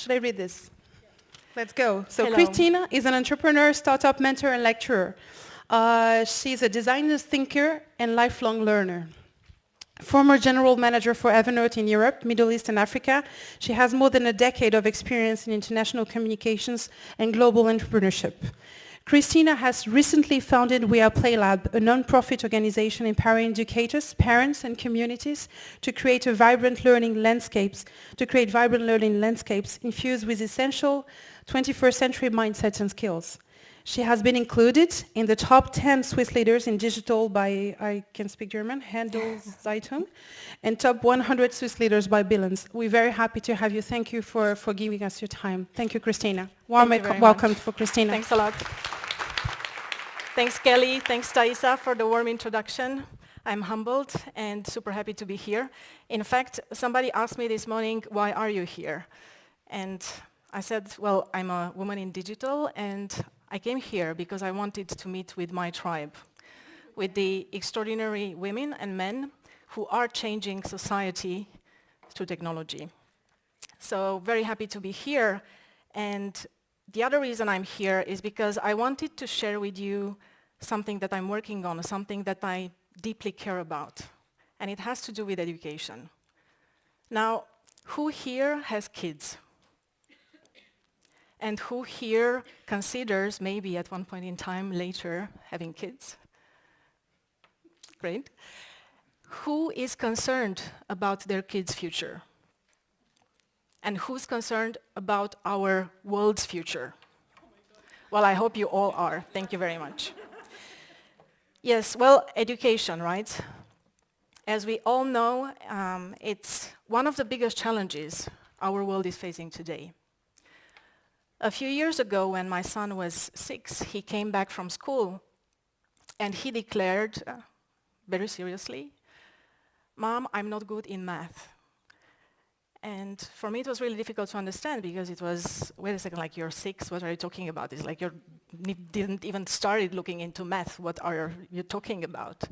Should I read this? Let's go. So Hello. Cristina is an entrepreneur, startup mentor, and lecturer. She's a designer, thinker, and lifelong learner. Former general manager for Evernote in Europe, Middle East, and Africa, she has more than a decade of experience in international communications and global entrepreneurship. Cristina has recently founded We Are Play Lab, a non-profit organization empowering educators, parents, and communities to create vibrant learning landscapes infused with essential 21st century mindsets and skills. She has been included in the top 10 Swiss leaders in digital by, I can speak German, Handelszeitung, and top 100 Swiss leaders by Billings. We're very happy to have you. Thank you for giving us your time. Thank you, Cristina. Warm welcome for Cristina. Thanks a lot. Thanks, Kelly. Thanks, Thaisa, for the warm introduction. I'm humbled and super happy to be here. In fact, somebody asked me this morning, why are you here? And I said, well, I'm a woman in digital, and I came here because I wanted to meet with my tribe, with the extraordinary women and men who are changing society through technology. So very happy to be here. And the other reason I'm here is because I wanted to share with you something that I'm working on, something that I deeply care about. And it has to do with education. Now, who here has kids? And who here considers maybe at one point in time later having kids? Great. Who is concerned about their kids' future? And who's concerned about our world's future? Well, I hope you all are. Thank you very much. Yes, well, education, right? As we all know, it's one of the biggest challenges our world is facing today. A few years ago, when my son was 6, he came back from school and he declared, very seriously, "Mom, I'm not good in math." And for me, it was really difficult to understand because it was, wait a second, like you're 6, what are you talking about? It's like you didn't even started looking into math. What are you talking about?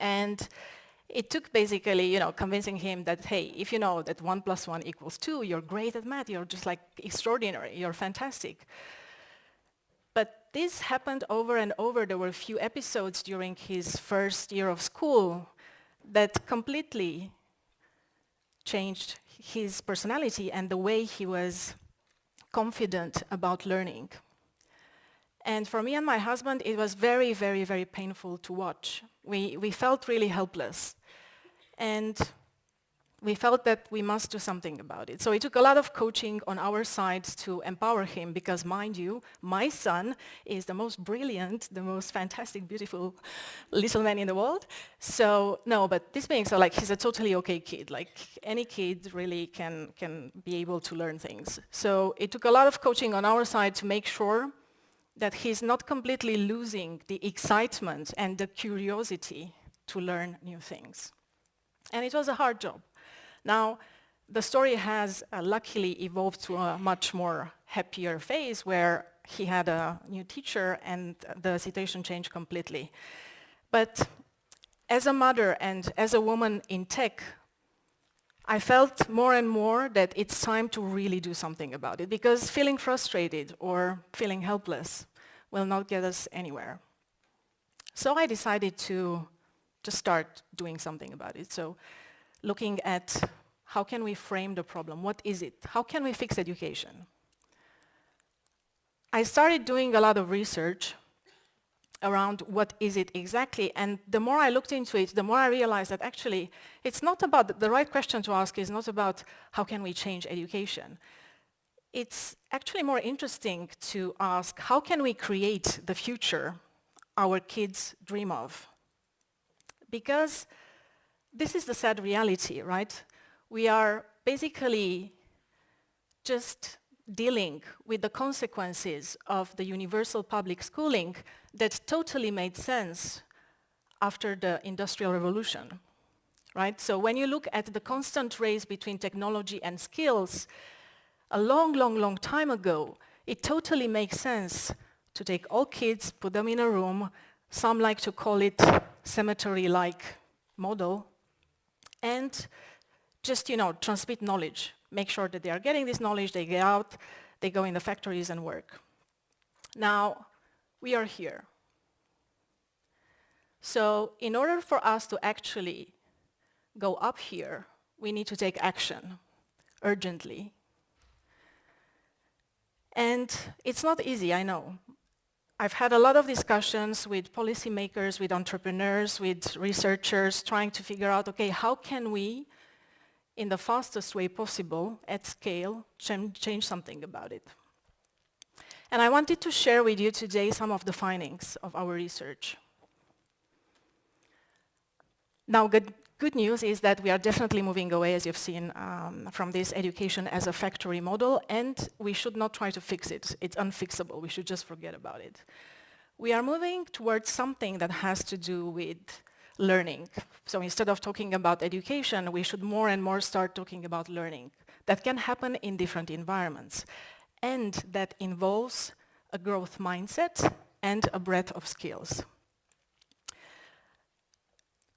And it took basically, convincing him that, hey, if you know that 1 + 1 = 2, you're great at math, you're just like extraordinary, you're fantastic. But this happened over and over. There were a few episodes during his first year of school that completely changed his personality and the way he was confident about learning. And for me and my husband, it was very, very, very painful to watch. We felt really helpless. And we felt that we must do something about it. So it took a lot of coaching on our side to empower him because, mind you, my son is the most brilliant, the most fantastic, beautiful little man in the world. So, no, but this being so, like, he's a totally okay kid. Like, any kid really can be able to learn things. So it took a lot of coaching on our side to make sure that he's not completely losing the excitement and the curiosity to learn new things. And it was a hard job. Now, the story has luckily evolved to a much more happier phase where he had a new teacher and the situation changed completely. But as a mother and as a woman in tech, I felt more and more that it's time to really do something about it because feeling frustrated or feeling helpless will not get us anywhere. So I decided to just start doing something about it. So looking at how can we frame the problem? What is it? How can we fix education? I started doing a lot of research around what is it exactly, and the more I looked into it, the more I realized that actually it's not about, the right question to ask is not about how can we change education. It's actually more interesting to ask how can we create the future our kids dream of? Because this is the sad reality, right? We are basically just dealing with the consequences of the universal public schooling that totally made sense after the Industrial Revolution, right? So when you look at the constant race between technology and skills, a long, long, long time ago, it totally makes sense to take all kids, put them in a room, some like to call it cemetery-like model, and just, transmit knowledge make sure that they are getting this knowledge, they get out, they go in the factories and work. Now, we are here. So in order for us to actually go up here, we need to take action urgently. And it's not easy, I know. I've had a lot of discussions with policymakers, with entrepreneurs, with researchers, trying to figure out, okay, how can we, in the fastest way possible, at scale, change something about it? And I wanted to share with you today some of the findings of our research. Now, good news is that we are definitely moving away, as you've seen, from this education as a factory model, and we should not try to fix it. It's unfixable. We should just forget about it. We are moving towards something that has to do with learning. So instead of talking about education, we should more and more start talking about learning. That can happen in different environments, and that involves a growth mindset and a breadth of skills.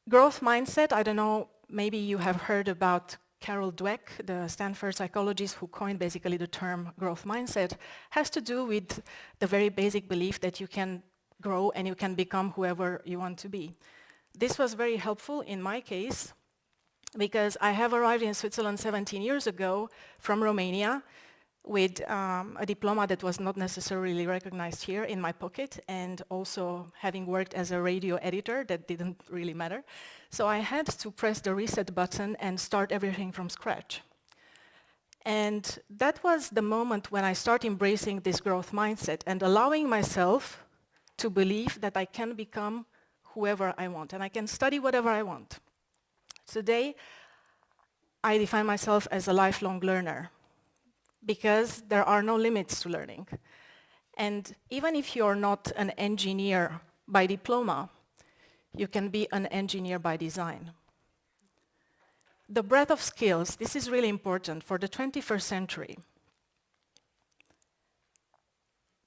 Growth mindset, I don't know, maybe you have heard about Carol Dweck, the Stanford psychologist who coined basically the term growth mindset, has to do with the very basic belief that you can grow and you can become whoever you want to be. This was very helpful in my case because I have arrived in Switzerland 17 years ago from Romania with a diploma that was not necessarily recognized here in my pocket, and also having worked as a radio editor, that didn't really matter. So I had to press the reset button and start everything from scratch. And that was the moment when I started embracing this growth mindset and allowing myself to believe that I can become whoever I want and I can study whatever I want. Today, I define myself as a lifelong learner, because there are no limits to learning. And even if you're not an engineer by diploma, you can be an engineer by design. The breadth of skills, this is really important for the 21st century.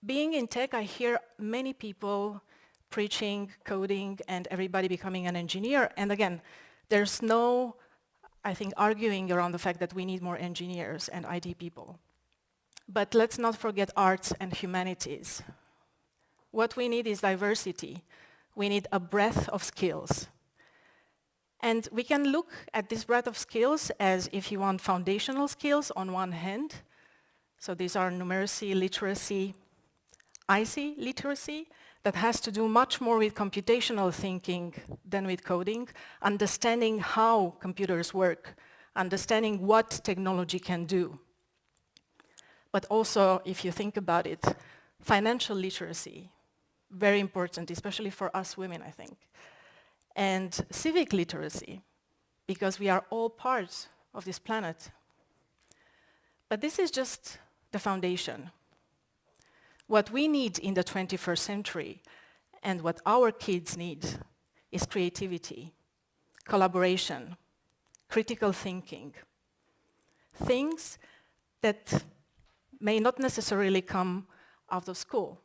Being in tech, I hear many people preaching coding and everybody becoming an engineer. And again, there's no, I think, arguing around the fact that we need more engineers and IT people. But let's not forget arts and humanities. What we need is diversity. We need a breadth of skills. And we can look at this breadth of skills as, if you want, foundational skills on one hand. So these are numeracy, literacy, IC literacy, that has to do much more with computational thinking than with coding, understanding how computers work, understanding what technology can do. But also, if you think about it, financial literacy, very important, especially for us women, I think. And civic literacy, because we are all part of this planet. But this is just the foundation. What we need in the 21st century, and what our kids need, is creativity, collaboration, critical thinking. Things that may not necessarily come out of school.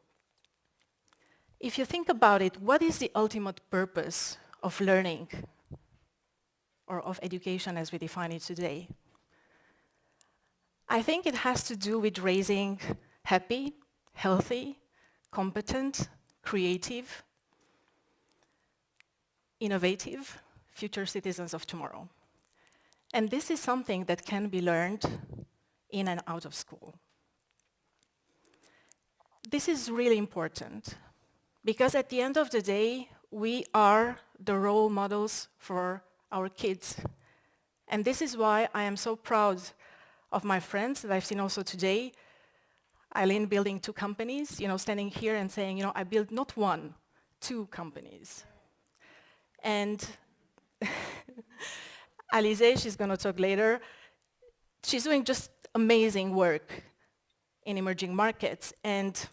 If you think about it, what is the ultimate purpose of learning, or of education as we define it today? I think it has to do with raising happy, healthy, competent, creative, innovative future citizens of tomorrow. And this is something that can be learned in and out of school. This is really important because at the end of the day, we are the role models for our kids. And this is why I am so proud of my friends that I've seen also today. Eileen building 2 companies, standing here and saying, I built not 1, 2 companies. And Alize, she's going to talk later, she's doing just amazing work in emerging markets, and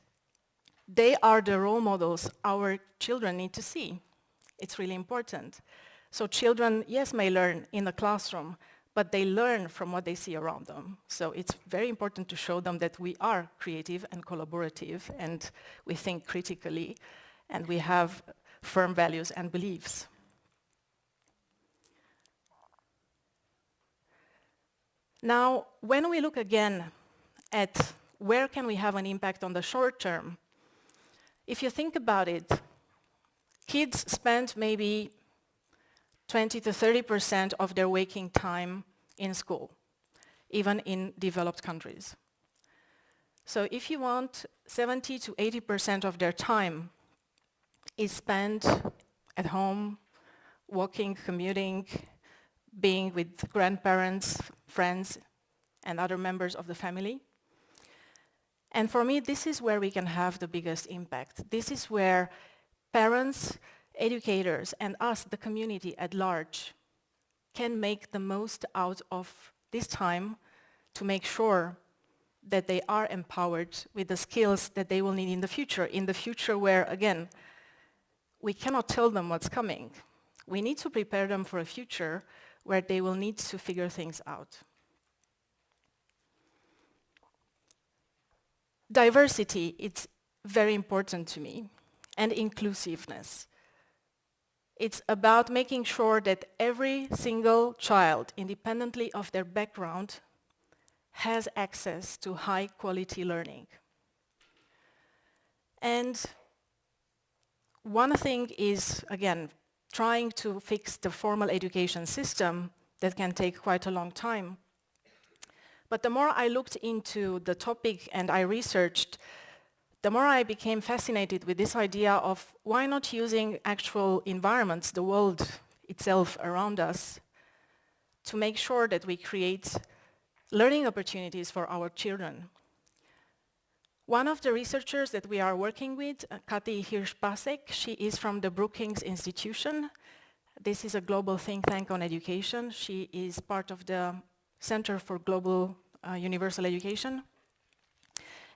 they are the role models our children need to see. It's really important. So children, yes, may learn in the classroom, but they learn from what they see around them. So it's very important to show them that we are creative and collaborative, and we think critically, and we have firm values and beliefs. Now, when we look again at where can we have an impact on the short term, if you think about it, kids spend maybe 20 to 30% of their waking time in school, even in developed countries. So if you want 70 to 80% of their time is spent at home, walking, commuting, being with grandparents, friends, and other members of the family. And for me, this is where we can have the biggest impact. This is where parents, educators, and us, the community at large, can make the most out of this time to make sure that they are empowered with the skills that they will need in the future where, again, we cannot tell them what's coming. We need to prepare them for a future where they will need to figure things out. Diversity, it's very important to me, and inclusiveness. It's about making sure that every single child, independently of their background, has access to high-quality learning. And one thing is, again, trying to fix the formal education system that can take quite a long time. But the more I looked into the topic and I researched, the more I became fascinated with this idea of why not using actual environments, the world itself around us, to make sure that we create learning opportunities for our children. One of the researchers that we are working with, Kati Hirsch-Pasek, she is from the Brookings Institution. This is a global think tank on education. She is part of the Center for Global Universal Education.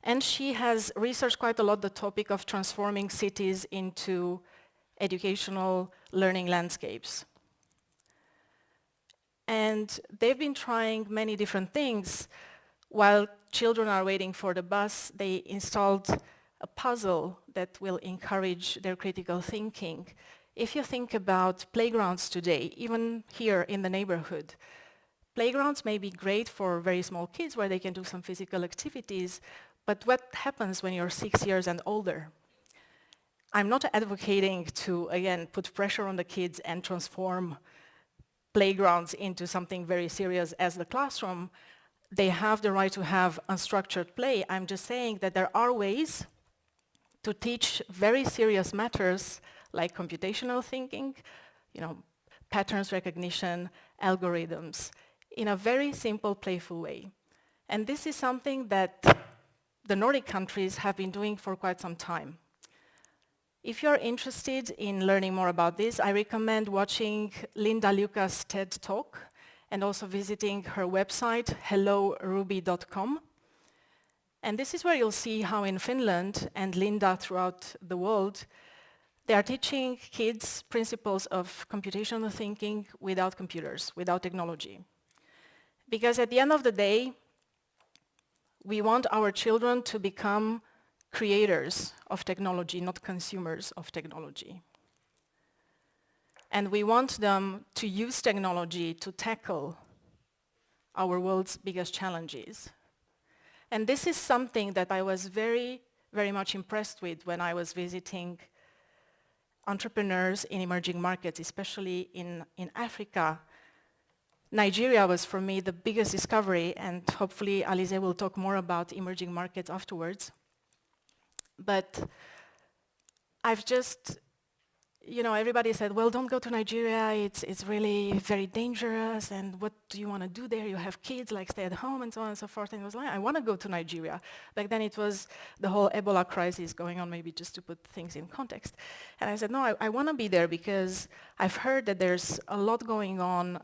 And she has researched quite a lot the topic of transforming cities into educational learning landscapes. And they've been trying many different things. While children are waiting for the bus, they installed a puzzle that will encourage their critical thinking. If you think about playgrounds today, even here in the neighborhood, playgrounds may be great for very small kids where they can do some physical activities, but what happens when you're 6 years and older? I'm not advocating to, again, put pressure on the kids and transform playgrounds into something very serious as the classroom. They have the right to have unstructured play. I'm just saying that there are ways to teach very serious matters like computational thinking, patterns recognition, algorithms, in a very simple, playful way. And this is something that the Nordic countries have been doing for quite some time. If you're interested in learning more about this, I recommend watching Linda Lucas' TED Talk and also visiting her website, helloruby.com. And this is where you'll see how in Finland and Linda throughout the world, they are teaching kids principles of computational thinking without computers, without technology. Because at the end of the day, we want our children to become creators of technology, not consumers of technology. And we want them to use technology to tackle our world's biggest challenges. And this is something that I was very, very much impressed with when I was visiting entrepreneurs in emerging markets, especially in Africa. Nigeria was, for me, the biggest discovery, and hopefully Alize will talk more about emerging markets afterwards. But I've just, everybody said, well, don't go to Nigeria, it's really very dangerous, and what do you want to do there? You have kids, stay at home, and so on and so forth. And it was like, I want to go to Nigeria. Back then it was the whole Ebola crisis going on, maybe just to put things in context. And I said, no, I want to be there because I've heard that there's a lot going on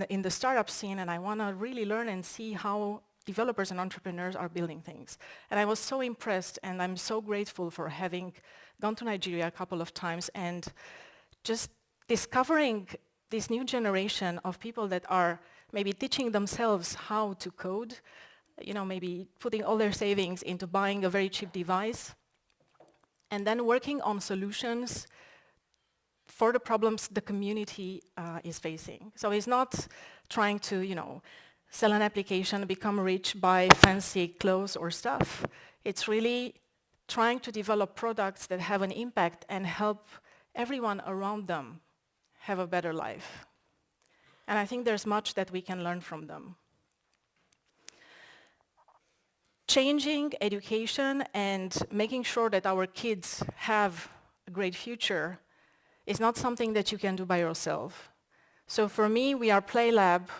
in the startup scene, and I want to really learn and see how developers and entrepreneurs are building things. And I was so impressed, and I'm so grateful for having gone to Nigeria a couple of times and just discovering this new generation of people that are maybe teaching themselves how to code, maybe putting all their savings into buying a very cheap device, and then working on solutions for the problems the community is facing. So it's not trying to, sell an application, become rich, buy fancy clothes or stuff. It's really trying to develop products that have an impact and help everyone around them have a better life. And I think there's much that we can learn from them. Changing education and making sure that our kids have a great future is not something that you can do by yourself. So for me, We Are Play Lab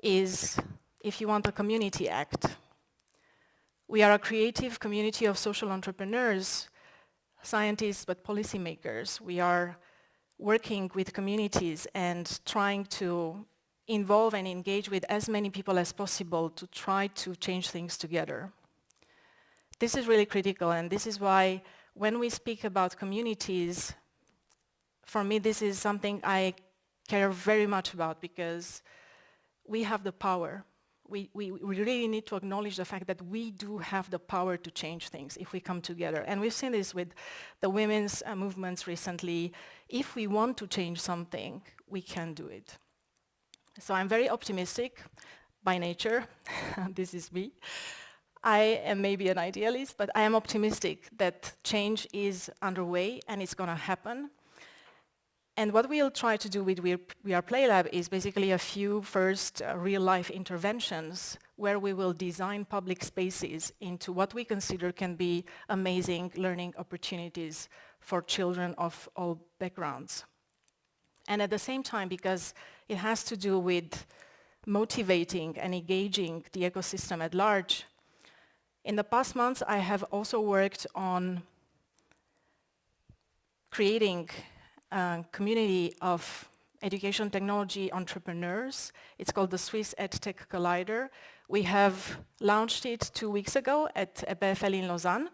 is, if you want, a community act. We are a creative community of social entrepreneurs, scientists, but policymakers. We are working with communities and trying to involve and engage with as many people as possible to try to change things together. This is really critical, and this is why when we speak about communities, for me this is something I care very much about, because we have the power. We really need to acknowledge the fact that we do have the power to change things if we come together. And we've seen this with the women's movements recently. If we want to change something, we can do it. So I'm very optimistic by nature. This is me. I am maybe an idealist, but I am optimistic that change is underway and it's going to happen. And what we'll try to do with We Are Play Lab is basically a few first real-life interventions where we will design public spaces into what we consider can be amazing learning opportunities for children of all backgrounds. And at the same time, because it has to do with motivating and engaging the ecosystem at large, in the past months I have also worked on creating a community of education technology entrepreneurs. It's called the Swiss Edtech Collider. We have launched it 2 weeks ago at EPFL in Lausanne.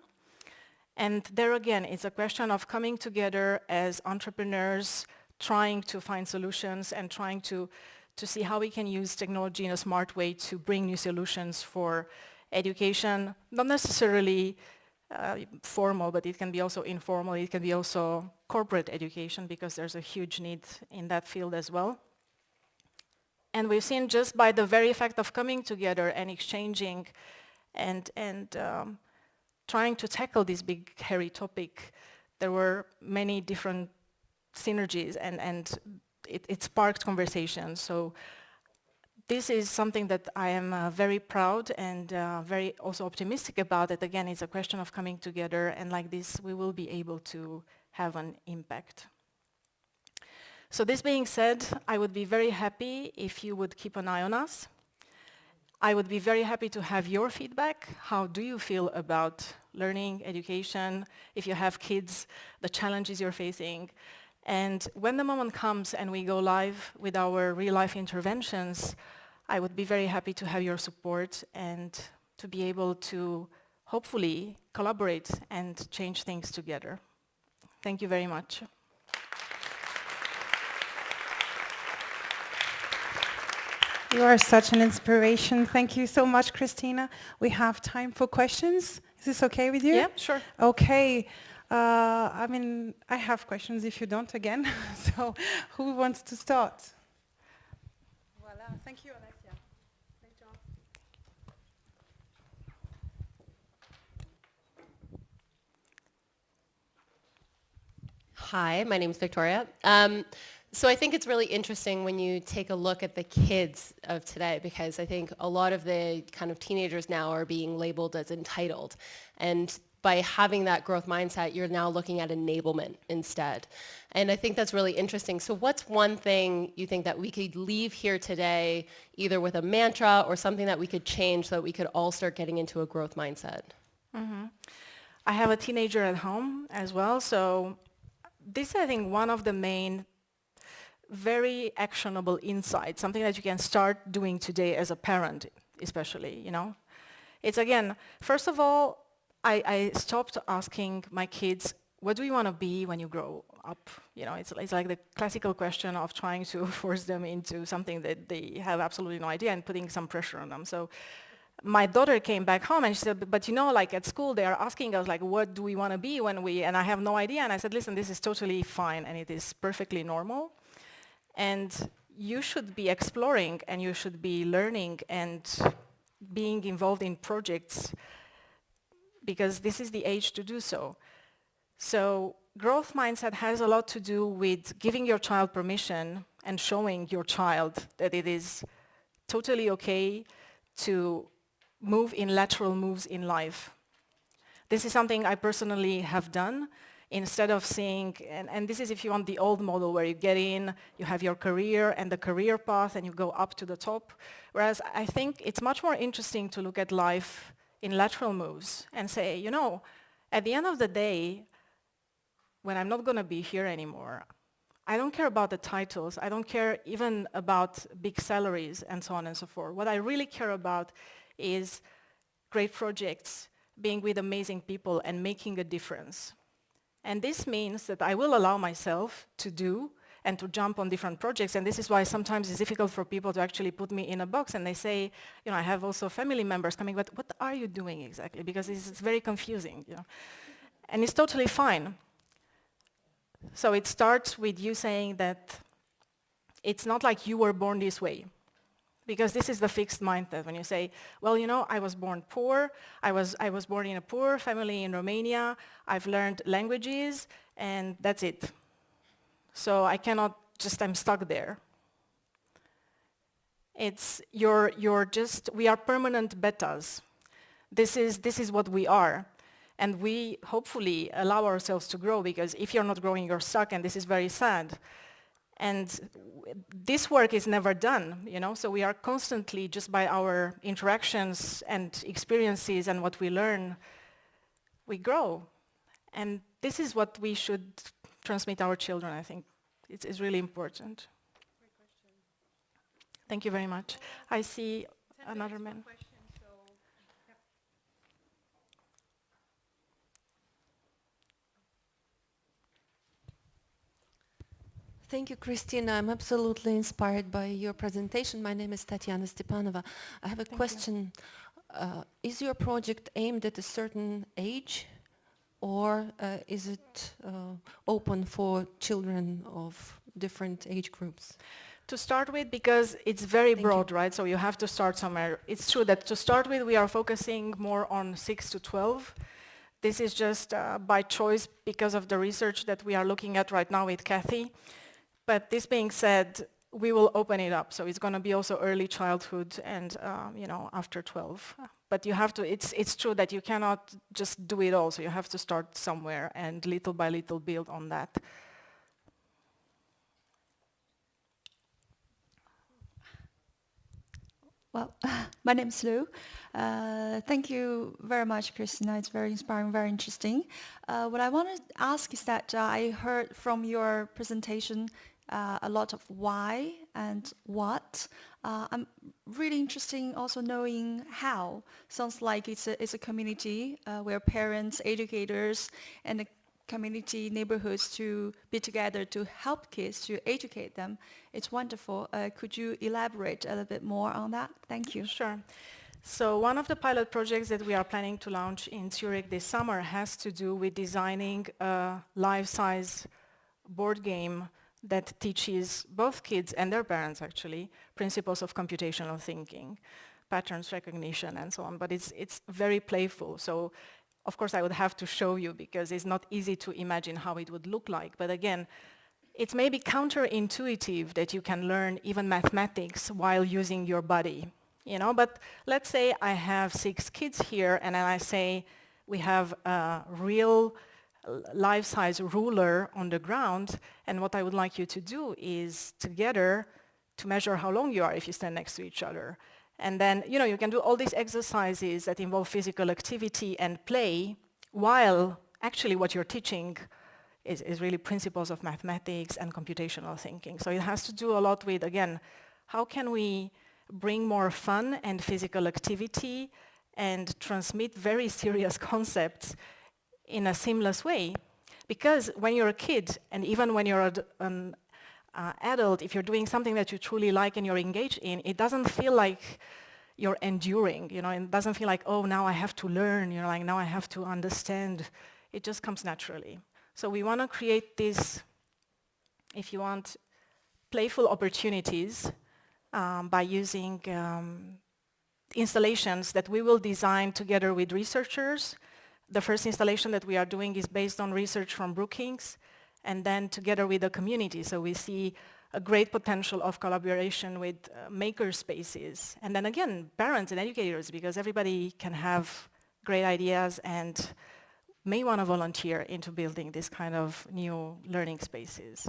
And there again, it's a question of coming together as entrepreneurs, trying to find solutions and trying to see how we can use technology in a smart way to bring new solutions for education, not necessarily formal, but it can be also informal, it can be also corporate education, because there's a huge need in that field as well. And we've seen just by the very fact of coming together and exchanging and trying to tackle this big, hairy topic, there were many different synergies and it sparked conversations. So this is something that I am very proud and very also optimistic about. That again, it's a question of coming together, and like this we will be able to have an impact. So this being said, I would be very happy if you would keep an eye on us. I would be very happy to have your feedback. How do you feel about learning, education, if you have kids, the challenges you're facing? And when the moment comes and we go live with our real-life interventions, I would be very happy to have your support and to be able to hopefully collaborate and change things together. Thank you very much. You are such an inspiration. Thank you so much, Cristina. We have time for questions. Is this okay with you? Yeah, sure. Okay. I have questions if you don't again. So who wants to start? Voilà. Thank you, Alessia. Great job. Hi, my name is Victoria. So I think it's really interesting when you take a look at the kids of today, because I think a lot of the kind of teenagers now are being labeled as entitled. And by having that growth mindset, you're now looking at enablement instead. And I think that's really interesting. So what's one thing you think that we could leave here today, either with a mantra or something that we could change so that we could all start getting into a growth mindset? Mm-hmm. I have a teenager at home as well, so this is, I think, one of the main very actionable insights, something that you can start doing today as a parent, especially, you know. It's again, first of all, I stopped asking my kids, what do you want to be when you grow up? You know, it's like the classical question of trying to force them into something that they have absolutely no idea and putting some pressure on them. So my daughter came back home and she said, but you know, like at school they are asking us like, what do we want to be when we, and I have no idea. And I said, listen, this is totally fine and it is perfectly normal. And you should be exploring and you should be learning and being involved in projects because this is the age to do so. So growth mindset has a lot to do with giving your child permission and showing your child that it is totally okay to move in lateral moves in life. This is something I personally have done. Instead of seeing, and this is if you want the old model where you get in, you have your career and the career path and you go up to the top. Whereas I think it's much more interesting to look at life in lateral moves and say, you know, at the end of the day, when I'm not going to be here anymore, I don't care about the titles. I don't care even about big salaries and so on and so forth. What I really care about is great projects, being with amazing people and making a difference. And this means that I will allow myself to do and to jump on different projects. And this is why sometimes it's difficult for people to actually put me in a box. And they say, you know, I have also family members coming, but what are you doing exactly? Because it's very confusing, you know. And it's totally fine. So it starts with you saying that it's not like you were born this way. Because this is the fixed mindset when you say, well, you know, I was born poor, I was born in a poor family in Romania, I've learned languages, and that's it. So I cannot just, I'm stuck there. It's, we are permanent betas. This is what we are. And we hopefully allow ourselves to grow, because if you're not growing, you're stuck, and this is very sad. And this work is never done, you know, so we are constantly, just by our interactions and experiences and what we learn, we grow. And this is what we should transmit our children, I think. It's really important. Great question. Thank you very much. I see another man. Thank you, Cristina. I'm absolutely inspired by your presentation. My name is Tatiana Stepanova. I have a question. Is your project aimed at a certain age, or is it open for children of different age groups? To start with, because it's very broad, right? So you have to start somewhere. It's true that to start with, we are focusing more on 6 to 12. This is just by choice because of the research that we are looking at right now with Kathy. But this being said, we will open it up. So it's going to be also early childhood and, you know, after 12. But you have to, it's true that you cannot just do it all. So you have to start somewhere and little by little build on that. Well, my name is Lou. Thank you very much, Cristina. It's very inspiring, very interesting. What I want to ask is that I heard from your presentation a lot of why and what. I'm really interested in also knowing how. Sounds like it's a community where parents, educators, and the community neighborhoods to be together to help kids, to educate them. It's wonderful. Could you elaborate a little bit more on that? Thank you. Sure. So one of the pilot projects that we are planning to launch in Zurich this summer has to do with designing a life-size board game that teaches both kids and their parents, actually, principles of computational thinking, patterns recognition, and so on. But it's very playful. So of course, I would have to show you because it's not easy to imagine how it would look like. But again, it's maybe counterintuitive that you can learn even mathematics while using your body, you know. But let's say I have 6 kids here, and then I say we have a real life-size ruler on the ground, and what I would like you to do is together to measure how long you are if you stand next to each other. And then, you know, you can do all these exercises that involve physical activity and play, while actually what you're teaching is really principles of mathematics and computational thinking. So it has to do a lot with, again, how can we bring more fun and physical activity and transmit very serious concepts in a seamless way? Because when you're a kid, and even when you're an adult, if you're doing something that you truly like and you're engaged in, it doesn't feel like you're enduring, you know, it doesn't feel like, oh, now I have to learn, you know, like now I have to understand. It just comes naturally. So we want to create this, if you want, playful opportunities by using installations that we will design together with researchers. The first installation that we are doing is based on research from Brookings, and then together with the community. So we see a great potential of collaboration with maker spaces. And then again, parents and educators, because everybody can have great ideas and may want to volunteer into building this kind of new learning spaces.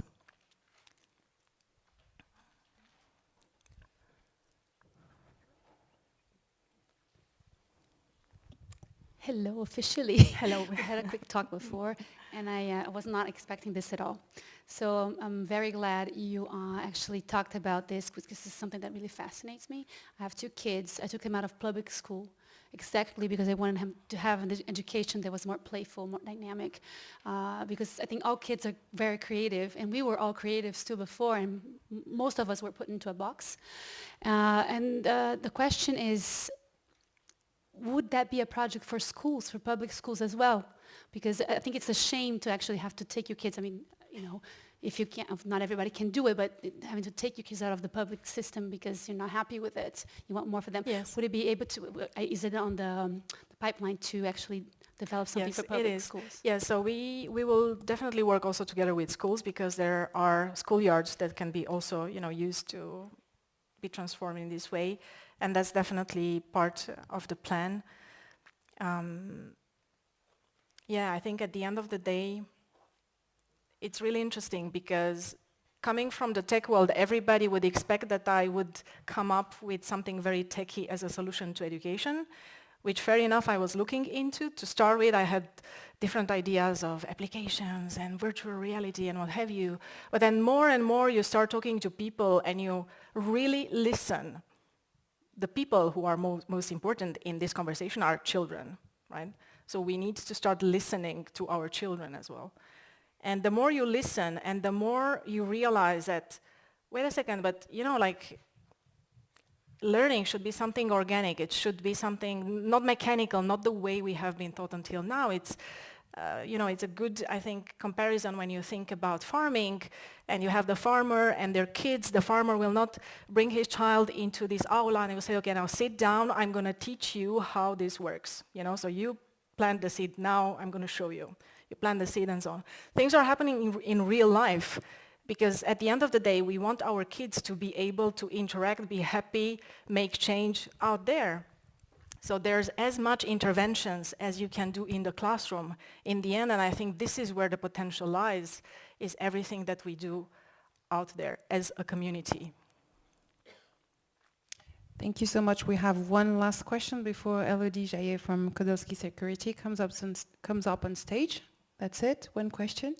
Hello, officially. Hello. We had a quick talk before, and I was not expecting this at all. So I'm very glad you actually talked about this, because this is something that really fascinates me. I have 2 kids. I took them out of public school exactly because I wanted him to have an education that was more playful, more dynamic, because I think all kids are very creative, and we were all creatives too before, and most of us were put into a box. And the question is, would that be a project for schools, for public schools as well? Because I think it's a shame to actually have to take your kids, I mean, you know, if you can't, if not everybody can do it, but having to take your kids out of the public system because you're not happy with it, you want more for them. Yes. Would it be able to, is it on the pipeline to actually develop something Yes, for public schools? Yeah, so we will definitely work also together with schools, because there are schoolyards that can be also, you know, used to be transformed in this way. And that's definitely part of the plan. Yeah, I think at the end of the day, it's really interesting, because coming from the tech world, everybody would expect that I would come up with something very techy as a solution to education, which fair enough I was looking into. To start with, I had different ideas of applications and virtual reality and what have you. But then more and more you start talking to people and you really listen. The people who are most important in this conversation are children, right? So we need to start listening to our children as well. And the more you listen and the more you realize that, wait a second, but you know, like, learning should be something organic. It should be something not mechanical, not the way we have been taught until now. It's, you know, it's a good, I think, comparison when you think about farming and you have the farmer and their kids. The farmer will not bring his child into this aula and he will say, okay, now sit down, I'm going to teach you how this works. You know, so you plant the seed, now I'm going to show you. You plant the seed and so on. Things are happening in real life, because at the end of the day, we want our kids to be able to interact, be happy, make change out there. So there's as much interventions as you can do in the classroom in the end, and I think this is where the potential lies, is everything that we do out there as a community. Thank you so much. We have one last question before Elodie Jaillet from Kodolsky Security comes up on stage. That's it, one question.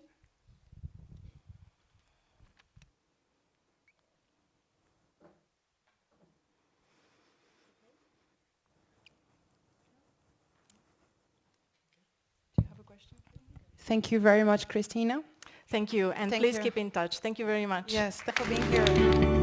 Thank you very much, Cristina. Thank you, and Thank please you. keep in touch. Thank you very much. Yes, thank you for being here.